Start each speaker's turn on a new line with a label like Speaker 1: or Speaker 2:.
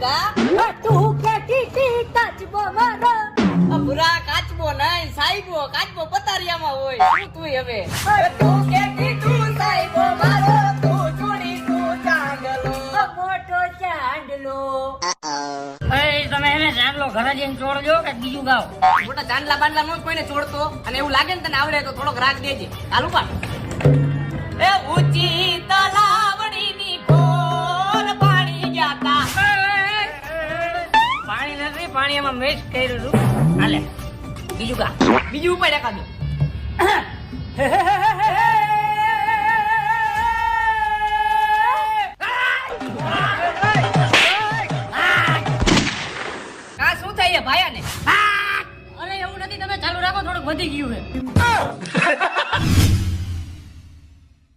Speaker 1: ગા
Speaker 2: તું કેતી કાચબો મારો
Speaker 1: ભૂરા કાચબો નહીં સાહેબો કાચબો પતારિયામાં હોય શું તું હવે તું કેતી તું સાહેબો મારો તું ચોરી તું ચાંગલો
Speaker 2: મોટો ચાંદલો
Speaker 3: તમે એને ચાંદલો ઘરે જઈને છોડજો કે બીજું ગાવ?
Speaker 1: મોટા ચાંદલા બાંડલા નો કોઈને છોડતો અને એવું લાગે ને તને આવડે તો થોડોક રાગ દેજે ચાલુ પાડ એ ઊંચી તલાવડીની કોર પાણી જાતા
Speaker 3: પાણી નથી, પાણી એમાં મિક્સ કર્યું હતું. હાલે બીજું ગા.
Speaker 1: બીજું ઉપર એકાદું